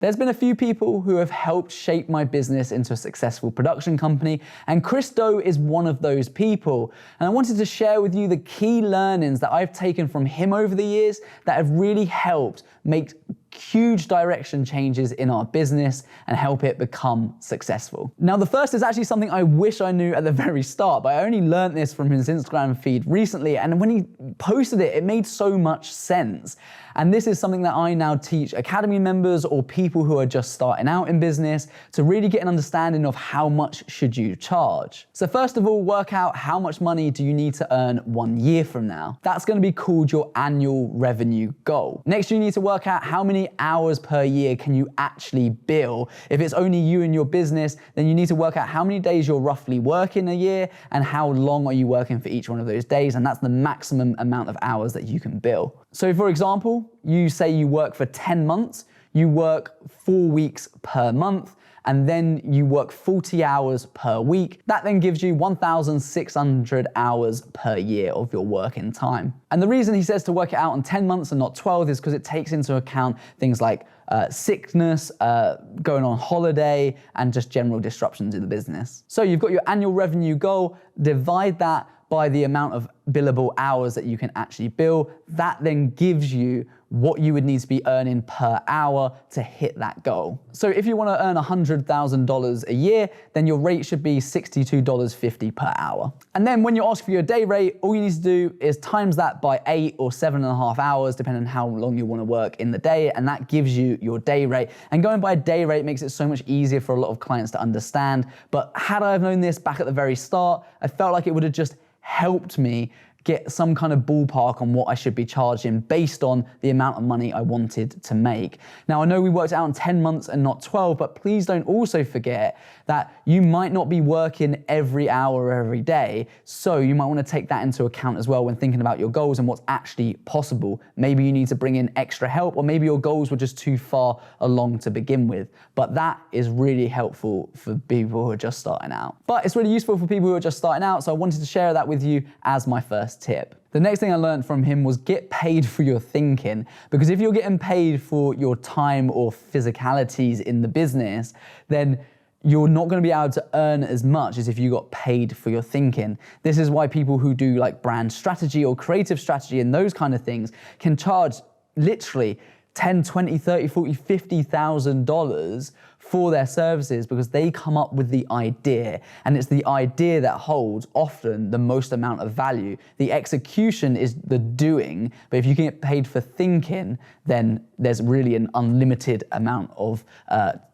There's been a few people who have helped shape my business into a successful production company, and Chris Do is one of those people. And I wanted to share with you the key learnings that I've taken from him over the years that have really helped make huge direction changes in our business and help it become successful. Now, the first is actually something I wish I knew at the very start, but I only learned this from his Instagram feed recently, and when he posted it, it made so much sense. And this is something that I now teach Academy members or people who are just starting out in business to really get an understanding of how much should you charge. So first of all, work out how much money do you need to earn 1 year from now. That's going to be called your annual revenue goal. Next, you need to work out how many hours per year can you actually bill. If it's only you and your business, then you need to work out how many days you're roughly working a year and how long are you working for each one of those days, and that's the maximum amount of hours that you can bill. So for example, you say you work for 10 months, you work 4 weeks per month, and then you work 40 hours per week. That then gives you 1,600 hours per year of your working time. And the reason he says to work it out in 10 months and not 12 is because it takes into account things like sickness, going on holiday, and just general disruptions in the business. So you've got your annual revenue goal, divide that by the amount of billable hours that you can actually bill. That then gives you what you would need to be earning per hour to hit that goal. So if you want to earn $100,000 a year, then your rate should be $62.50 per hour. And then when you ask for your day rate, all you need to do is times that by 8 or 7.5 hours, depending on how long you want to work in the day, and that gives you your day rate. And going by day rate makes it so much easier for a lot of clients to understand. But had I have known this back at the very start, I felt like it would have just helped me get some kind of ballpark on what I should be charging based on the amount of money I wanted to make. Now, I know we worked out in 10 months and not 12, but please don't also forget that you might not be working every hour every day. So you might want to take that into account as well when thinking about your goals and what's actually possible. Maybe you need to bring in extra help, or maybe your goals were just too far along to begin with. But that is really helpful for people who are just starting out. But it's really useful for people who are just starting out, so I wanted to share that with you as my first tip. The next thing I learned from him was get paid for your thinking, because if you're getting paid for your time or physicalities in the business, then you're not going to be able to earn as much as if you got paid for your thinking. This is why people who do like brand strategy or creative strategy and those kind of things can charge literally $10, $20, $30, $40, $50,000 for their services, because they come up with the idea, and it's the idea that holds often the most amount of value. The execution is the doing, but if you can get paid for thinking, then there's really an unlimited amount of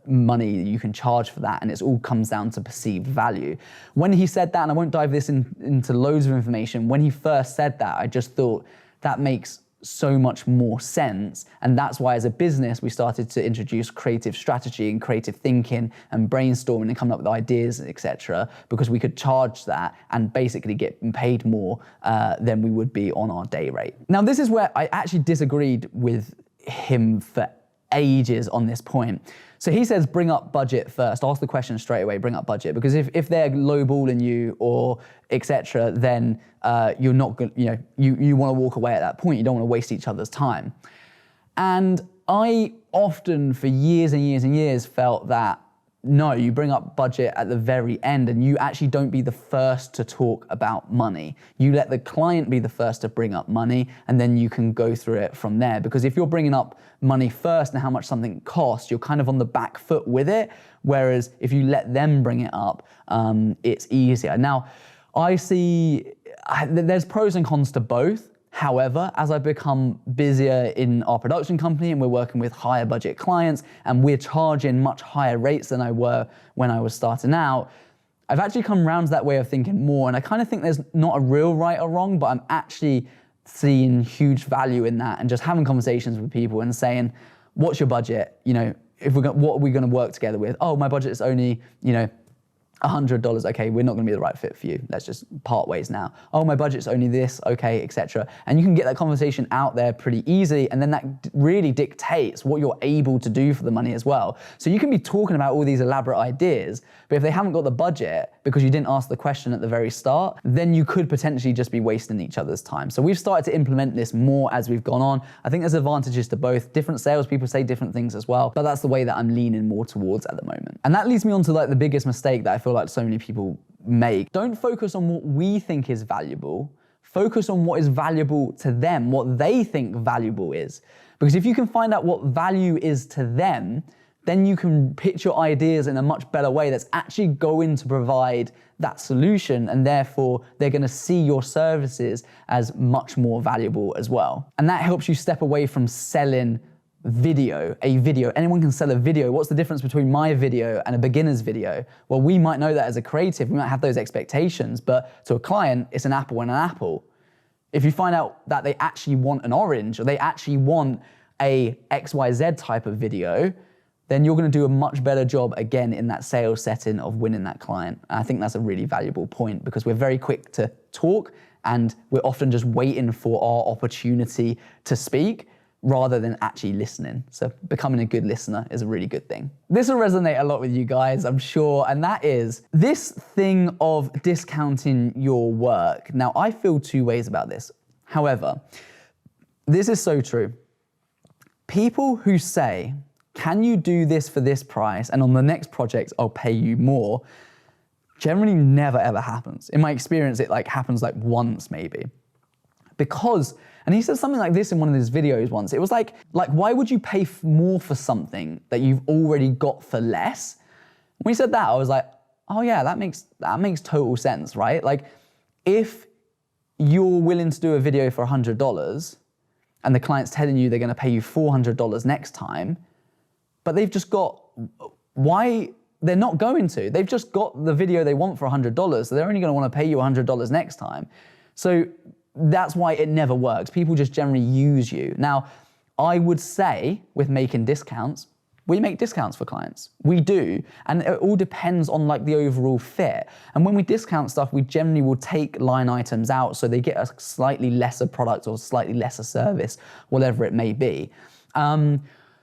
money you can charge for that, and it all comes down to perceived value. When he said that, and I won't dive this into loads of information, when he first said that, I just thought that makes so much more sense. And that's why as a business, we started to introduce creative strategy and creative thinking and brainstorming and coming up with ideas, etc., because we could charge that and basically get paid more than we would be on our day rate. Now, this is where I actually disagreed with him for ages on this point. So he says, bring up budget first. Ask the question straight away, bring up budget. Because if they're lowballing you or etc., then you're not going, you want to walk away at that point. You don't want to waste each other's time. And I often, for years and years and years, felt that no, you bring up budget at the very end, and you actually don't be the first to talk about money. You let the client be the first to bring up money, and then you can go through it from there. Because if you're bringing up money first and how much something costs, you're kind of on the back foot with it. Whereas if you let them bring it up, it's easier. Now, I see there's pros and cons to both. However, as I've become busier in our production company and we're working with higher budget clients and we're charging much higher rates than I were when I was starting out, I've actually come around to that way of thinking more. And I kind of think there's not a real right or wrong, but I'm actually seeing huge value in that and just having conversations with people and saying, what's your budget? What are we going to work together with? Oh, my budget is only, $100, okay, we're not gonna be the right fit for you. Let's just part ways now. Oh, my budget's only this, okay, etc. And you can get that conversation out there pretty easily, and then that really dictates what you're able to do for the money as well. So you can be talking about all these elaborate ideas, but if they haven't got the budget because you didn't ask the question at the very start, then you could potentially just be wasting each other's time. So we've started to implement this more as we've gone on. I think there's advantages to both. Different salespeople say different things as well, but that's the way that I'm leaning more towards at the moment. And that leads me on to like the biggest mistake that I feel like so many people make. Don't focus on what we think is valuable. Focus on what is valuable to them, what they think valuable is. Because if you can find out what value is to them, then you can pitch your ideas in a much better way that's actually going to provide that solution, and therefore they're gonna see your services as much more valuable as well. And that helps you step away from selling a video. Anyone can sell a video. What's the difference between my video and a beginner's video? Well, we might know that as a creative, we might have those expectations, but to a client, it's an apple and an apple. If you find out that they actually want an orange, or they actually want a XYZ type of video, then you're gonna do a much better job again in that sales setting of winning that client. And I think that's a really valuable point, because we're very quick to talk and we're often just waiting for our opportunity to speak, rather than actually listening. So becoming a good listener is a really good thing. This will resonate a lot with you guys, I'm sure, and that is this thing of discounting your work. Now, I feel two ways about this. However, this is so true. People who say, can you do this for this price, and on the next project, I'll pay you more, generally never ever happens. In my experience, it happens once maybe. Because, and he said something like this in one of his videos once, it was like why would you pay more for something that you've already got for less? When he said that, I was like, oh yeah, that makes total sense, right? Like, if you're willing to do a video for $100 and the client's telling you they're gonna pay you $400 next time, but they've just got, why? They're not going to. They've just got the video they want for $100, so they're only gonna wanna pay you $100 next time. So that's why it never works. People just generally use you. Now, I would say with making discounts, we make discounts for clients. We do, and it all depends on the overall fit. And when we discount stuff, we generally will take line items out so they get a slightly lesser product or slightly lesser service, whatever it may be.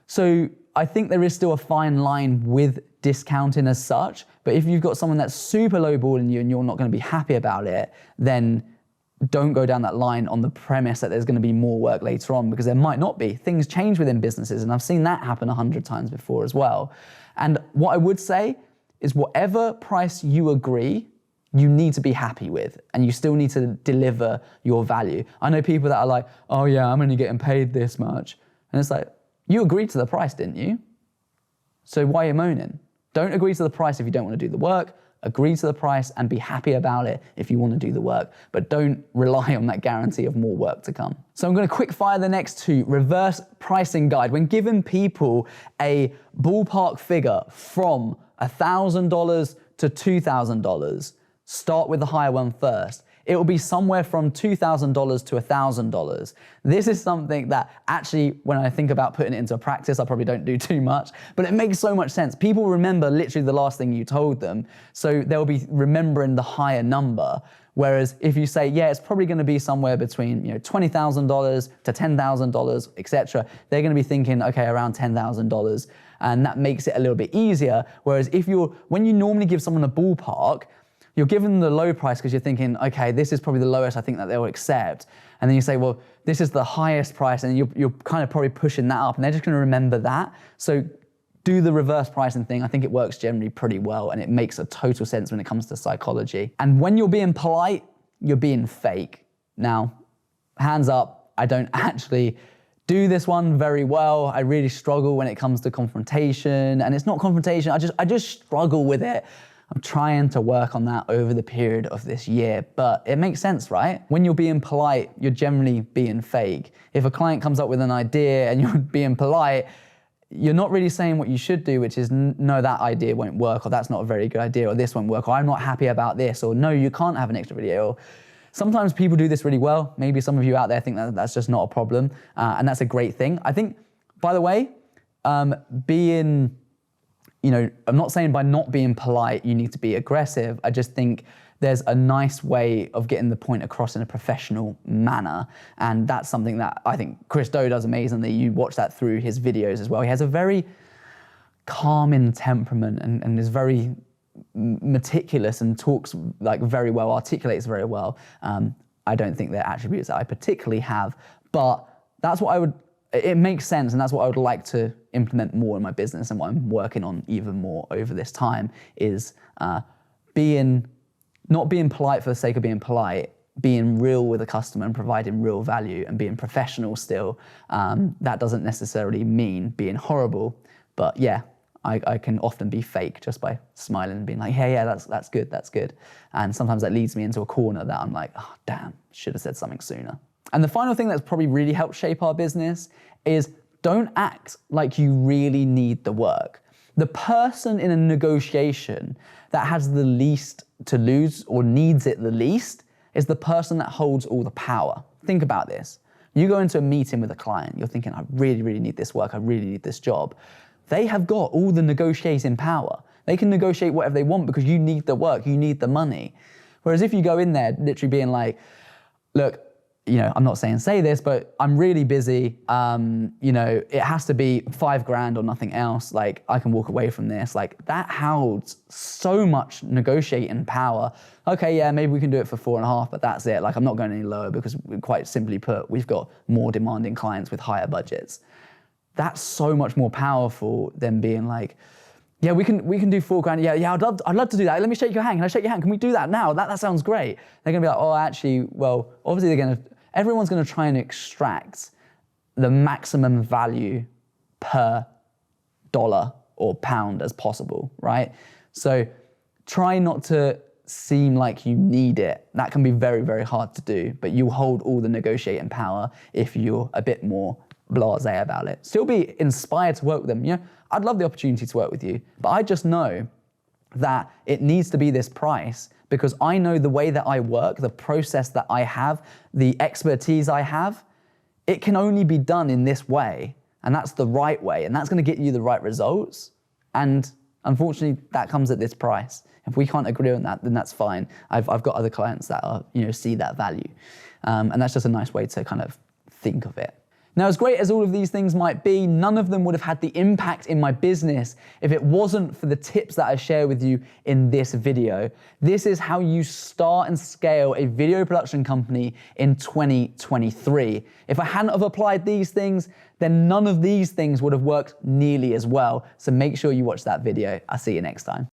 So I think there is still a fine line with discounting as such, but if you've got someone that's super lowballing you and you're not gonna be happy about it, then don't go down that line on the premise that there's gonna be more work later on, because there might not be. Things change within businesses, and I've seen that happen 100 times before as well. And what I would say is whatever price you agree, you need to be happy with, and you still need to deliver your value. I know people that are like, oh yeah, I'm only getting paid this much. And it's like, you agreed to the price, didn't you? So why are you moaning? Don't agree to the price if you don't wanna do the work. Agree to the price and be happy about it if you want to do the work, but don't rely on that guarantee of more work to come. So I'm going to quick fire the next two. Reverse pricing guide. When giving people a ballpark figure from $1,000 to $2,000, start with the higher one first. It will be somewhere from $2,000 to $1,000. This is something that actually, when I think about putting it into practice, I probably don't do too much, but it makes so much sense. People remember literally the last thing you told them, so they'll be remembering the higher number. Whereas if you say, yeah, it's probably gonna be somewhere between $20,000 to $10,000, etc., they're gonna be thinking, okay, around $10,000, and that makes it a little bit easier. Whereas when you normally give someone a ballpark, you're giving them the low price because you're thinking, okay, this is probably the lowest I think that they'll accept. And then you say, well, this is the highest price, and you're kind of probably pushing that up, and they're just gonna remember that. So do the reverse pricing thing. I think it works generally pretty well, and it makes a total sense when it comes to psychology. And when you're being polite, you're being fake. Now, hands up, I don't actually do this one very well. I really struggle when it comes to confrontation, and it's not confrontation, I just struggle with it. I'm trying to work on that over the period of this year, but it makes sense, right? When you're being polite, you're generally being fake. If a client comes up with an idea and you're being polite, you're not really saying what you should do, which is, no, that idea won't work, or that's not a very good idea, or this won't work, or I'm not happy about this, or no, you can't have an extra video. Sometimes people do this really well. Maybe some of you out there think that that's just not a problem, and that's a great thing. I think, by the way, being I'm not saying by not being polite, you need to be aggressive. I just think there's a nice way of getting the point across in a professional manner. And that's something that I think Chris Do does amazingly. You watch that through his videos as well. He has a very calming temperament and is very meticulous and talks like very well, articulates very well. I don't think they're attributes that I particularly have, but that's what it makes sense, and that's what I would like to implement more in my business, and what I'm working on even more over this time is not being polite for the sake of being polite, being real with a customer and providing real value and being professional still. That doesn't necessarily mean being horrible, but yeah, I can often be fake just by smiling and being like, hey, yeah, that's good. And sometimes that leads me into a corner that I'm like, oh, damn, should have said something sooner. And the final thing that's probably really helped shape our business is don't act like you really need the work. The person in a negotiation that has the least to lose or needs it the least is the person that holds all the power. Think about this. You go into a meeting with a client, you're thinking, I really, really need this work, I really need this job. They have got all the negotiating power. They can negotiate whatever they want because you need the work, you need the money. Whereas if you go in there literally being like, look, I'm not saying say this, but I'm really busy. It has to be $5,000 or nothing else. Like, I can walk away from this. Like, that holds so much negotiating power. Okay, yeah, maybe we can do it for 4.5, but that's it. Like, I'm not going any lower because, quite simply put, we've got more demanding clients with higher budgets. That's so much more powerful than being like, yeah, we can do $4,000. Yeah, I'd love to do that. Let me shake your hand. Can I shake your hand? Can we do that now? That sounds great. They're gonna be like, oh, actually, well, obviously everyone's gonna try and extract the maximum value per dollar or pound as possible, right? So try not to seem like you need it. That can be very, very hard to do, but you hold all the negotiating power if you're a bit more blasé about it. Still be inspired to work with them. I'd love the opportunity to work with you, but I just know that it needs to be this price because I know the way that I work, the process that I have, the expertise I have, it can only be done in this way, and that's the right way, and that's going to get you the right results. And unfortunately, that comes at this price. If we can't agree on that, then that's fine. I've got other clients that are, see that value, and that's just a nice way to kind of think of it. Now, as great as all of these things might be, none of them would have had the impact in my business if it wasn't for the tips that I share with you in this video. This is how you start and scale a video production company in 2023. If I hadn't have applied these things, then none of these things would have worked nearly as well. So make sure you watch that video. I'll see you next time.